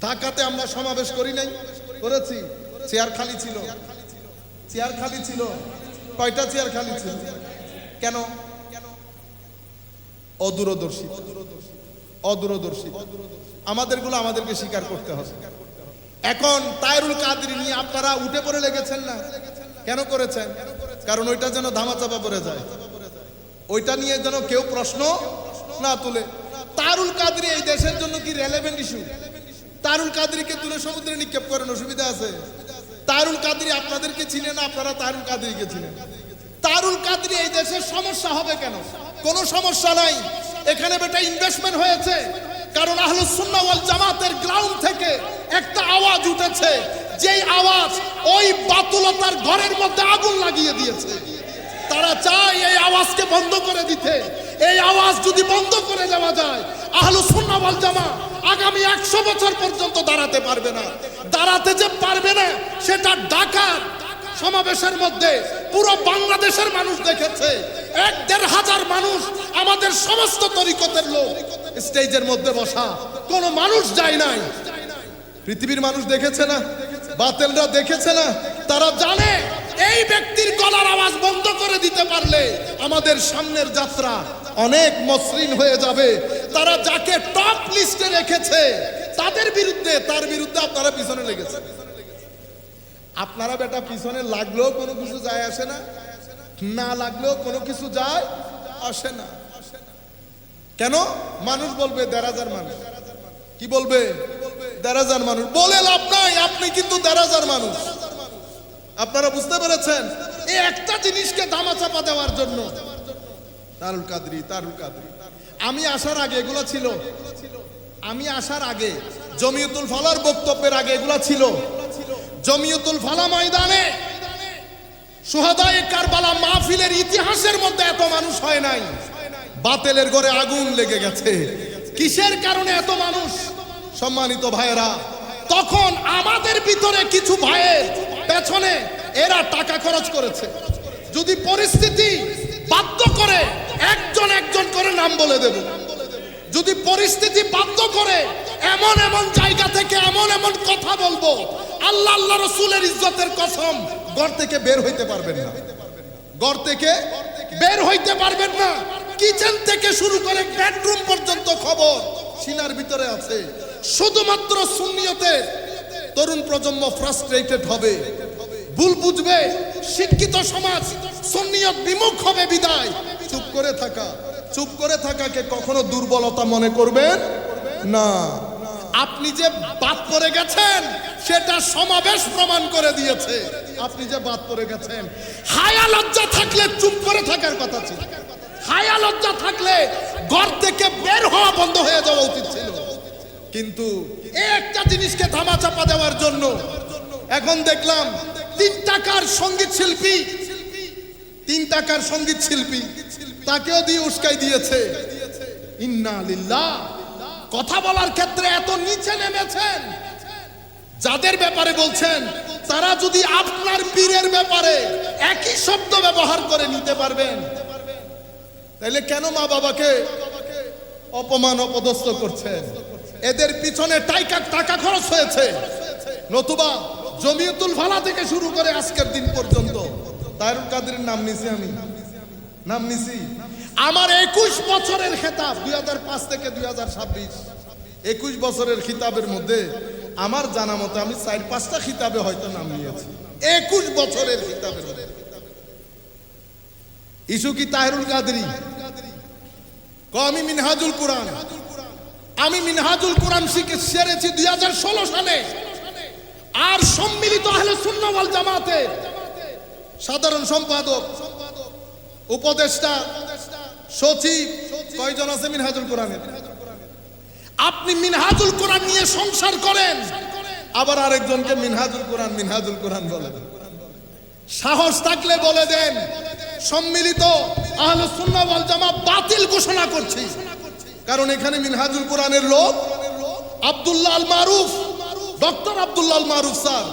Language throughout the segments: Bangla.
ঢাকাতে আমরা সমাবেশ করি নাই, করেছি? চেয়ার খালি ছিল, চেয়ার খালি ছিল। কয়টা চেয়ার খালি ছিল? কেন? অদূরদর্শী, অদূরদর্শী। আমাদেরগুলো আমাদেরকে স্বীকার করতে হবে। এখন তায়রুল কাদরি নিয়ে আপনারা উঠে পড়ে লেগেছেন না? কেন করেছেন? কারণ ওইটা যেন ধামাচাপা পড়ে যায়, ওইটা নিয়ে যেন কেউ প্রশ্ন না তুলে। তায়রুল কাদরি এই দেশের জন্য কি রেলেভেন্ট ইস্যু? তায়রুল কাদরিকে তুলে সমুদ্রে নিক্ষেপ করেন, অসুবিধা আছে? তায়রুল কাদরি আপনাদেরকে চিনে না, আপনারা তায়রুল কাদরিকে চিনেন। তায়রুল কাদরি এই দেশের সমস্যা হবে কেন? কোনো সমস্যা নাই। এখানে বেটা ইনভেস্টমেন্ট হয়েছে, কারণ আহলুস সুন্নাহ ওয়াল জামাতের গ্রাউন্ড থেকে একটা আওয়াজ উঠেছে, যেই আওয়াজ ওই বাতুলতার ঘরের মধ্যে আগুন লাগিয়ে দিয়েছে। তারা চায় এই আওয়াজকে বন্ধ করে দিতে। এই আওয়াজ যদি বন্ধ করে দেওয়া যায়, আহলুস সুন্নাহ ওয়াল জামাত আগামী 100 বছর পর্যন্ত দাঁড়াতে পারবে না। দাঁড়াতে যে পারবে না, সেটা ঢাকার সমাবেশের মধ্যে পুরো বাংলাদেশের মানুষ দেখেছে। 1-1.5 হাজার মানুষ, আমাদের সমস্ত তরিকতের লোক স্টেজের মধ্যে বসা, কোনো মানুষ যায় নাই। পৃথিবীর মানুষ দেখেছে না, বাতিলরা দেখেছে না। তারা জানে এই ব্যক্তির গলার আওয়াজ বন্ধ করে দিতে পারলে আমাদের সামনের যাত্রা অনেক মসৃণ হয়ে যাবে। তারা যাকে টপ লিস্টে রেখেছে তার বিরুদ্ধে আপনারা পিছনে লেগেছে। আপনারা বেটা পিছনে লাগলেও কোনো কিছু যায় আসে না, না লাগলেও কোনো কিছু যায় আসে না। কেন? মানুষ বলবে 1.5 মানুষ। কি বলবে? 1.5 মানুষ বলে লাভ নাই, আপনি কিন্তু 1.5 মানুষ। আপনারা বুঝতে পেরেছেন? এই একটা জিনিসকে ধামাচাপা দেওয়ার জন্য তায়রুল কাদরি। আমি আসার আগে এগুলো ছিল, আমি আসার আগে জমিয়তুল ফালার বক্তব্যের আগে এগুলো ছিল। জমিয়তুল ফালা ময়দানে শুহাদায়ে কারবালা মাহফিলের ইতিহাসের মধ্যে এত মানুষ হয় নাই। বাতিলের ঘরে আগুন লেগে গেছে। কিসের কারণে এত মানুষ? সম্মানিত ভাইয়েরা, তখন আমাদের ভিতরে কিছু ভাইয়ের পেছনে এরা টাকা খরচ করেছে। যদি পরিস্থিতি বাধ্য করে একজন করে নাম বলে দেব। যদি পরিস্থিতি বাধ্য করে এমন জায়গা থেকে এমন কথা বলবো, আল্লাহ রাসূলের ইজ্জতের কসম, ঘর থেকে বের হইতে পারবেন না। ঘর থেকে বের হইতে পারবেন না। কিচেন থেকে শুরু করে বেডরুম পর্যন্ত খবর সিনার ভিতরে আছে। শুধুমাত্র সুন্নিয়তের তরুণ প্রজন্ম ফ্রাস্ট্রেটেড হবে, ভুল বুঝবে, শিক্ষিত সমাজ সুন্নিয়ত বিমুখ হবে বিদায় চুপ করে থাকাকে কখনো দুর্বলতা মনে করবেন না। আপনি যে বাদ পড়ে গেছেন সেটা সমাবেশ প্রমাণ করে দিয়েছে। আপনি যে বাদ পড়ে গেছেন, হায়া লজ্জা থাকলে চুপ করে থাকার কথা ছিল। হায়া লজ্জা থাকলে ঘর থেকে বের হওয়া বন্ধ হয়ে যাওয়া উচিত ছিল। কিন্তু একটা জিনিসকে ধামাচাপা দেওয়ার জন্য এখন দেখলাম 3 টাকার সঙ্গীত শিল্পী তাকেও দিয়ে উস্কাই দিয়েছে। ইন্না লিল্লাহ। কথা বলার ক্ষেত্রে এত নিচে নেমেছেন, যাদের ব্যাপারে বলছেন তারা যদি আপনার পীরের ব্যাপারে একই শব্দ ব্যবহার করে নিতে পারবেন, তাহলে কেন মা বাবাকে অপমান অপদস্থ করছেন? এদের পিছনে টাকা খরচ হয়েছে। নতুবা জমিয়তুল ফালা থেকে শুরু করে আজকের দিন পর্যন্ত তায়রুল কাদরির নাম নিছি। আমার 21 বছরের খেতাব, 2005 থেকে 2026, 21 বছরের খিতাবের মধ্যে আমার জানা মতে আমি 4-5টা খিতাবে হয়তো নাম নিয়েছি। 21 বছরের খিতাবের মধ্যে ইস্যু কি তায়রুল কাদরি? আমি মিনহাজুল কোরআন সেরেছি 2016 সালে। আর সম্মিলিত আহলে সুন্নাহ ওয়াল জামাতের সাধারণ সম্পাদক, উপদেষ্টা, সচিব কয়জন আছে মিনহাজুল কোরআনের? আপনি মিনহাজুল কোরআন নিয়ে সংসার করেন, আবার আরেকজনকে মিনহাজুল কোরআন বলেন। সাহস থাকলে বলে দেন সম্মিলিত আহলে সুন্নাহ ওয়াল জামাত বাতিল ঘোষণা করছি। কারণ এখানে মিনহাজুল কোরআনের লোক আব্দুল্লাহ আল মারুফ, ডক্টর আব্দুল্লাহ আল মারুফ স্যার,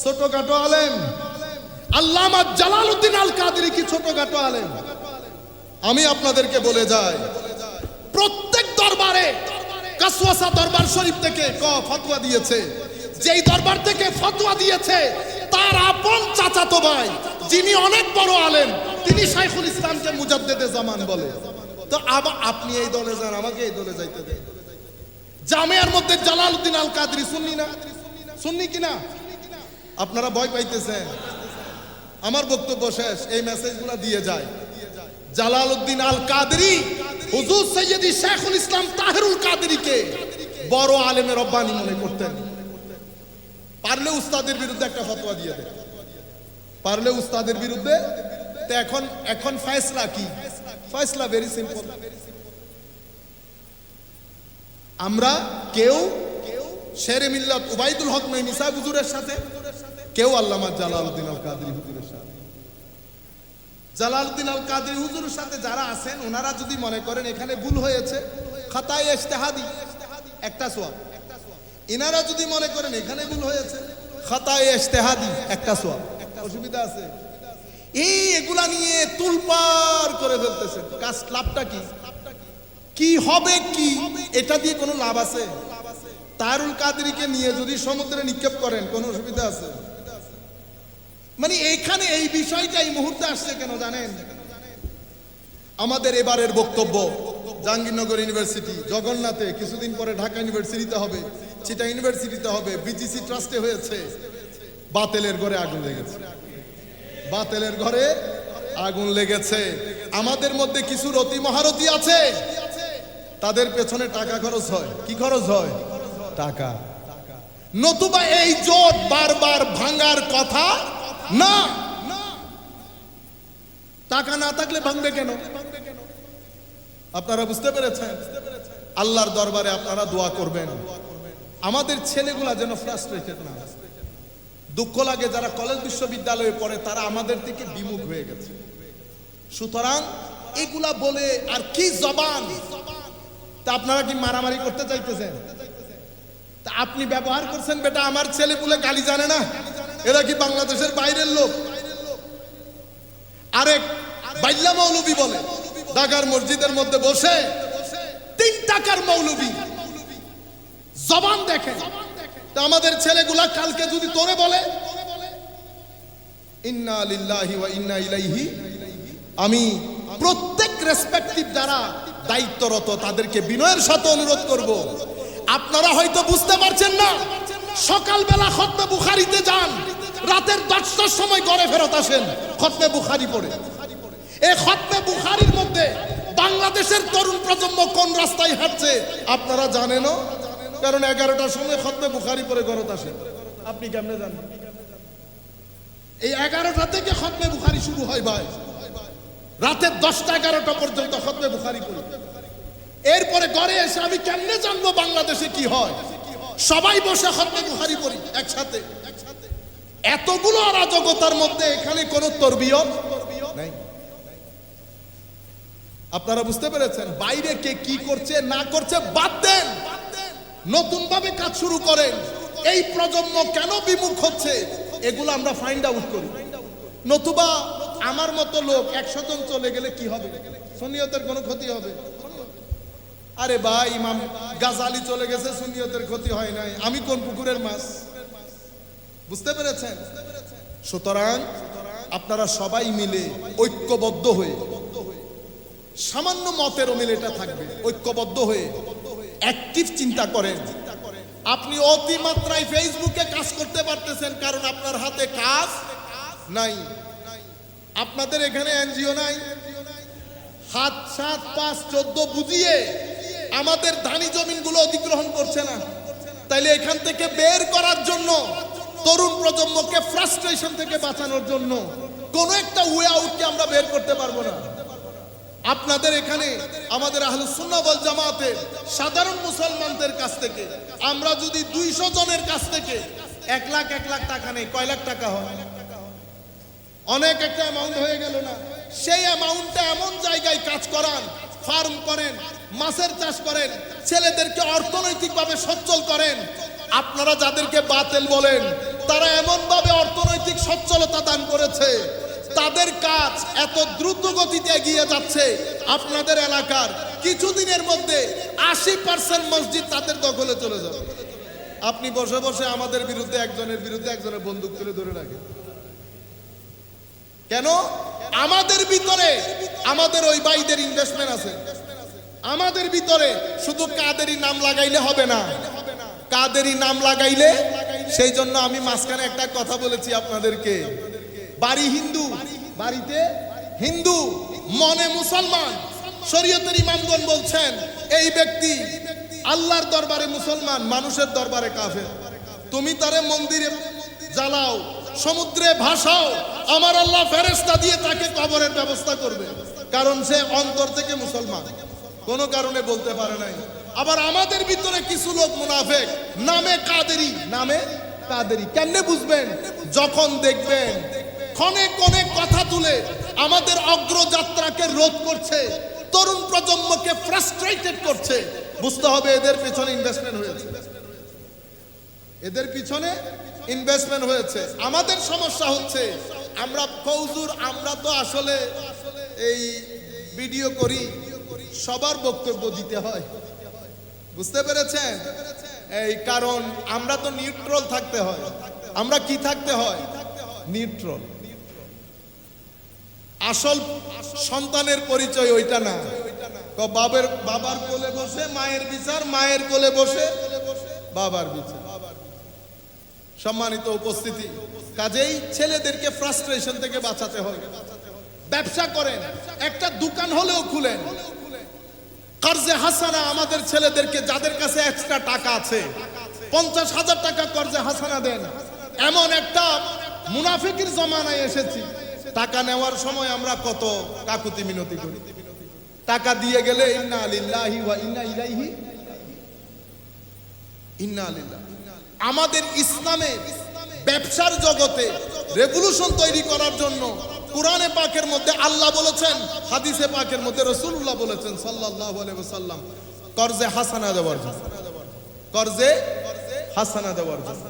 ছোটখাটো আলেম। আল্লামা জালালউদ্দিন আল কাদরি কি ছোটখাটো আলেম? আমি আপনাদেরকে বলে যাই, প্রত্যেক দরবারে কাসওয়াসা দরবার শরীফ থেকে ফতোয়া দিয়েছে। যেই দরবার থেকে ফতোয়া দিয়েছে তার আপন চাচাতো ভাই যিনি অনেক বড় আলেম, তিনি শাইখুল ইসলামকে মুজাদ্দেদে জামান বলে। তো আপনি এই দলে যান, আমাকে এই দলে যাইতে দেন। জামিয়ার মধ্যে জালালউদ্দিন আল কাদরি সুন্নি না? সুন্নি কিনা? আপনারা ভয় পাইতেছেন? আমার বক্তব্য শেষ, এই মেসেজগুলো দিয়ে যায়। জালালউদ্দিন আল কাদরি হুজুর সৈয়দি শাইখুল ইসলাম তাহেরুল কাদরিকে বড় আলেমের রব্বানি মনে করতেন। পারলে উস্তাদের বিরুদ্ধে একটা ফতোয়া দিয়ে দেন, পারলে উস্তাদের বিরুদ্ধে। তো এখন ফয়সালা কি? ফয়সালা ভেরি সিম্পল। আমরা কেউ শেরে মিল্লাত উবাইদুল হক নঈমী সাহেব হুজুরের সাথে, কেউ আল্লামা জালালউদ্দিন আল কাদরি হুজুরের সাথে। জালালউদ্দিন আল কাদরি হুজুরের সাথে যারা আছেন ওনারা যদি মনে করেন এখানে ভুল হয়েছে, খাতায়ে ইজতিহাদি একটা সওয়াব। ইনারা যদি মনে করেন এখানে ভুল হয়েছে, খাতায়ে ইজতিহাদি একটা সওয়াব। অসুবিধা আছে? এগুলা নিয়ে তুলপার করে ফেলতেছেন। কাজ লাভটা কি? কি হবে কি? এটা দিয়ে কোনো লাভ আছে? তাহেরুল কাদরিকে নিয়ে যদি সমুদ্রে নিক্ষেপ করেন কোনো অসুবিধা আছে? মানে এইখানে এই বিষয়টা এই মুহূর্তে আসছে কেন জানেন? আমাদের এবারের বক্তব্য জাহাঙ্গীরনগর ইউনিভার্সিটি, জগন্নাথে, কিছুদিন পরে ঢাকা ইউনিভার্সিটিতে হবে, চিটা ইউনিভার্সিটিতে হবে, বিজিসি ট্রাস্টে হয়েছে। বাতিলের ঘরে আগুন লেগেছে, বাতিলের ঘরে আগুন লেগেছে। আমাদের মধ্যে কিছু রতি মহারতি আছে, তাদের পেছনে টাকা খরচ হয়। কি খরচ হয়? টাকা। নতুবা এই জোট বারবার ভাঙার কথা না। টাকা না থাকলে ভাঙবে কেন? আপনারা বুঝতে পেরেছেন? আল্লাহর দরবারে আপনারা দোয়া করবেন আমাদের ছেলেগুলা যেন ফ্রাস্ট্রেটেড না। দুঃখ লাগে যারা কলেজ বিশ্ববিদ্যালয়ে পড়ে তারা আমাদের থেকে বিমুখ হয়ে গেছে। সুতরাং এগুলা বলে আর কি জবান? তা আপনারা কি মারামারি করতে চাইতেছেন? তা আপনি ব্যবহার করছেন, বেটা আমার ছেলে পুলে গালি জানে না, এরা কি বাংলাদেশের বাইরের লোক? আরেক বাইল্লা মৌলবী বলে ঢাকার মসজিদের মধ্যে বসে 3 টাকার মৌলবী, জবান দেখে। তা আমাদের ছেলেগুলা কালকে যদি তোরে বলে ইন্না লিল্লাহি ওয়া ইন্না ইলাইহি, আমি প্রত্যেক রেসপেক্টিভ যারা দায়িত্বরত তাদেরকে বিনয়ের সাথে অনুরোধ করব, আপনারা হয়তো বুঝতে পারছেন না, সকালবেলা খতমে বুখারীতে যান, রাতের 10টার সময় ঘরে ফেরত আসেন খতমে বুখারী পড়ে। এই খতমে বুখারীর মধ্যে বাংলাদেশের তরুণ প্রজন্ম কোন রাস্তায় হাঁটছে আপনারা জানেনও? কারণ 11টার সময় খতমে বুখারী পড়ে ঘরত আসেন। আপনি কেমনে জানেন? এই 11টা থেকে খতমে বুখারী শুরু হয় ভাই, রাতের 10টা 11টা পর্যন্ত খতমে বুখারী পড়ে। এরপরে ঘরে এসে আমি কেমনে জানবো বাংলাদেশে কি হয়? সবাই বসে খতমে বুখারী পড়ি একসাথে। এতগুলো অরাজকতার মধ্যে এখানে কোনো তরবিয়ত নাই। আপনারা বুঝতে পেরেছেন? বাইরে কে কি করছে না করছে বাদ দেন, নতুন ভাবে কাজ শুরু করেন। এই প্রজন্ম কেন বিমুখ হচ্ছে এগুলো আমরা ফাইন্ড আউট করি। নতুবা আমার মতো লোক 100 জন চলে গেলে কি হবে? সুন্নিয়তের কোনো ক্ষতি হবে? আরে ভাই ইমাম গাজালি চলে গেছে, সুন্নিয়তের ক্ষতি হয় নাই, আমি কোন পুকুরের মাছ? বুঝতে পেরেছেন? সুতরাং আপনারা সবাই মিলে ঐক্যবদ্ধ হয়ে, সামান্য মতের মিল এটা থাকবে, ঐক্যবদ্ধ হয়ে অ্যাক্টিভ চিন্তা করেন। আপনি অতিমাত্রায় ফেসবুকে কাজ করতে পারতেছেন কারণ আপনার হাতে কাজ নাই। আপনাদের এখানে এনজিও নাই, হাত 7, 5, 14 বুঝিয়ে আমাদের ধানি জমিনগুলো অধিগ্রহণ করছে না। তাইলে এখান থেকে বের করার জন্য, তরুণ প্রজন্মকে ফ্রাস্ট্রেশন থেকে বাঁচানোর জন্য কোন একটা ওয়ে আউটকে আমরা বের করতে পারবো না। আপনাদের এখানে আমাদের আহলুস সুন্নাহ ওয়াল জামাতের সাধারণ মুসলমানদের কাছ থেকে আমরা যদি 200 জনের কাছ থেকে 1 লাখ টাকা নেই, কয় লাখ টাকা হয়? অনেক একটা অ্যামাউন্ট হয়ে গেল না? সেই অ্যামাউন্টটা এমন জায়গায় কাজ করান, ফার্ম করেন, মাছের চাষ করেন, ছেলেদেরকে অর্থনৈতিকভাবে সচ্ছল করেন। আপনারা যাদেরকে বাতিল বলেন তারা এমন ভাবে অর্থনৈতিক সচ্ছলতা দান করেছে, তাদের কাজ এত দ্রুত গতিতে এগিয়ে যাচ্ছে, আপনাদের এলাকার কিছুদিনের মধ্যে 80% মসজিদ তাদের দখলে চলে যাবে। আপনি বসে বসে আমাদের বিরুদ্ধে একজনের বন্দুক তুলে ধরে রাখেন কেন? আমাদের ভিতরে আমাদের ওই ভাইদের ইনভেস্টমেন্ট আছে। আমাদের ভিতরে শুধু কাদেরই নাম লাগাইলে হবে না, কাদেরই নাম লাগাইলে, সেই জন্য আমি মাঝখানে একটা কথা বলেছি আপনাদেরকে, বাড়ি হিন্দু, বাড়িতে হিন্দু, মনে মুসলমান। শরীয়তের ইমামগণ বলছেন এই ব্যক্তি আল্লাহর দরবারে মুসলমান, মানুষের দরবারে কাফের। তুমি তারে মন্দিরে জ্বালাও, সমুদ্রে ভাসাও, আমার আল্লাহ ফেরেশতা দিয়ে তাকে কবরের ব্যবস্থা করবে, কারণ সে অন্তর থেকে মুসলমান, কোনো কারণে বলতে পারে নাই। আবার আমাদের ভিতরে কিছু লোক মুনাফিক, নামে কাদেরি। কেমনে বুঝবেন? যখন দেখবেন ক্ষণে ক্ষণে কথা তুলে আমাদের অগ্রযাত্রাকে রোধ করছে, তরুণ প্রজন্মকে ফ্রাস্ট্রেটেড করছে, বুঝতে হবে এদের পিছনে ইনভেস্টমেন্ট হয়েছে, এদের পিছনে ইনভেস্টমেন্ট হয়েছে। আমাদের সমস্যা হচ্ছে আমরা ফৌজুর, আমরা তো আসলে এই ভিডিও করি, সবার বক্তব্য দিতে হয়, বুঝতে পেরেছেন? এই কারণ আমরা তো নিউট্রাল থাকতে হয়। আমরা কি থাকতে হয়? নিউট্রাল। আসল সন্তানের পরিচয় ওইটা না, বাবার কোলে বসে মায়ের বিচার, মায়ের কোলে বসে বাবার বিচার। সম্মানিত উপস্থিতি, কাজেই ছেলেদেরকে ফ্রাস্ট্রেশন থেকে বাঁচাতে হবে। ব্যবসা করেন, একটা দোকান হলেও খুলেন, কর্জে হাসানা আমাদের ছেলেদেরকে, যাদের কাছে এক্সট্রা টাকা আছে 50,000 টাকা কর্জে হাসানা দেন। এমন একটা মুনাফিকের জমানায় এসেছি, টাকা নেওয়ার সময় আমরা কত কাকুতি মিনতি করি, টাকা দিয়ে গেলে ইন্না লিল্লাহি ওয়া ইন্না ইলাইহি ইন্না লিল্লাহি। আমাদের ইসলামের ব্যবসার জগতে রেভলিউশন তৈরি করার জন্য কুরআনে পাকের মধ্যে আল্লাহ বলেছেন, হাদিসে পাকের মধ্যে রাসূলুল্লাহ বলেছেন সাল্লাল্লাহু আলাইহি ওয়াসাল্লাম, কর্জে হাসানা দেওয়ার জন্য, কর্জে হাসানা দেওয়ার জন্য।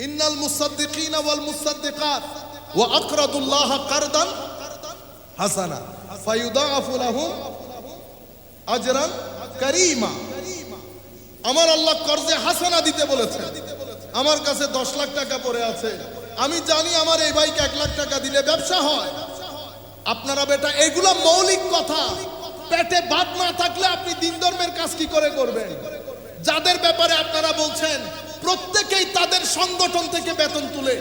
ইন্নাল মুসাদ্দিকিনা ওয়াল মুসাদ্দিকাত ওয়া আকরাদুল্লাহ কারদান হাসানা ফায়ুদাআফু লাহুম আজরান কারীমা। আমার আল্লাহ কর্জে হাসানা দিতে বলেছেন। আমার কাছে 10 লাখ টাকা পড়ে আছে, আমি জানি আমার এই ভাইকে 1 লাখ টাকা দিলে ব্যবসা হয়। আপনারা বেটা এগুলা মৌলিক কথা, পেটে ভাত না থাকলে আপনি দিন ধর্মের কাজ কি করে করবেন? যাদের ব্যাপারে আপনারা বলছেন প্রত্যেকেই তাদের সংগঠন থেকে বেতন তুলে,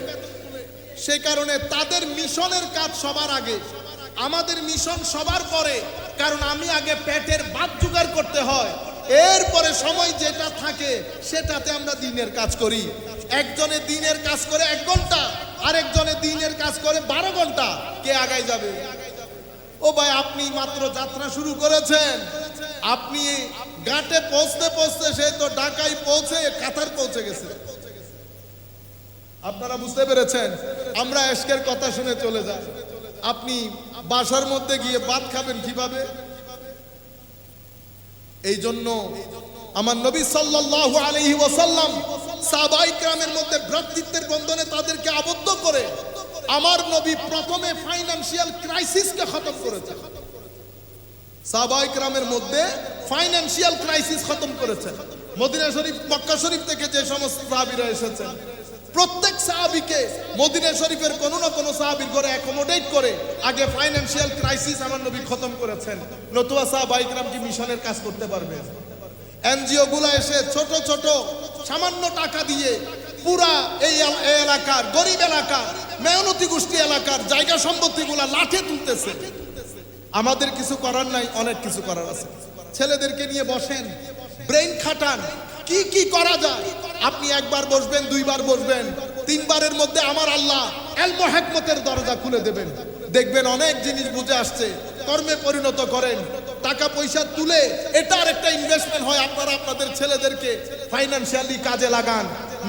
সেই কারণে তাদের মিশনের কাজ সবার আগে, আমাদের মিশন সবার পরে, কারণ আমি আগে পেটের ভাত জোগাড় করতে হয়, এরপরে সময় যেটা থাকে সেটাতে আমরা দিনের কাজ করি। একজনে দিনের কাজ করে 1 ঘন্টা, আরেকজনে দিনের কাজ করে 12 ঘন্টা, কে আগায় যাবে? ও ভাই, আপনি মাত্র যাত্রা শুরু করেছেন, আপনি ঘাটে পৌঁছতে পৌঁছতে সে তো ঢাকায় পৌঁছে কাতার পৌঁছে গেছে। আপনারা বুঝতে পেরেছেন? আমরা এশকের কথা শুনে চলে যাই, আপনি বাসার মধ্যে গিয়ে ভাত খাবেন কিভাবে? এই জন্য আমার নবী সাল্লাল্লাহু আলাইহি ওয়াসাল্লাম সাহাবায়ে কেরামের মধ্যে ভ্রাতৃত্বের বন্ধনে তাদেরকে আবদ্ধ করে আমার নবী প্রথমে ফাইনান্সিয়াল ক্রাইসিসকে খতম করেছেন। সাহাবায়ে কেরামের মধ্যে ফাইনান্সিয়াল ক্রাইসিস খতম করেছেন। মদিনা শরীফ, মক্কা শরীফ থেকে যে সমস্ত সাহাবীরা এসেছেন, প্রত্যেক সাহাবীকে মদিনা শরীফের কোনো না কোনো সাহাবীর ঘরে অ্যাকোমোডেট করে আগে ফাইনান্সিয়াল ক্রাইসিস আমার নবী খতম করেছেন। নতুবা সাহাবায়ে কেরাম কি মিশনের কাজ করতে পারবে? এনজিও গুলা এসে ছোট ছোট সামান্য টাকা দিয়ে পুরা এই এলাকার গরিব এলাকার মেহনতি গোষ্ঠী এলাকার জায়গা সম্পত্তিগুলা লাঠে তুলতেছে। আমাদের কিছু করার নাই, অনেক কিছু করার আছে। ছেলেদেরকে নিয়ে বসেন, ব্রেইন খাটান, কি কি করা যায়। আপনি 1 বার বসবেন, 2 বার বসবেন, 3 বারের মধ্যে আমার আল্লাহ ইলম ও হিকমতের দরজা খুলে দেবেন। দেখবেন অনেক জিনিস বুঝে আসছে, কর্মে পরিণত করেন, টাকা পয়সা তুলে এটার একটা ইনভেস্টমেন্ট হয়। আপনারা আপনাদের ছেলেদেরকে ফাইনান্সিয়ালি কাজে লাগান,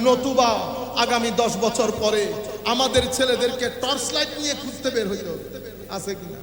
নতুবা আগামী 10 বছর পরে আমাদের ছেলেদেরকে টর্চ লাইট নিয়ে খুঁজতে বের হইতে হবে, আছে কিনা?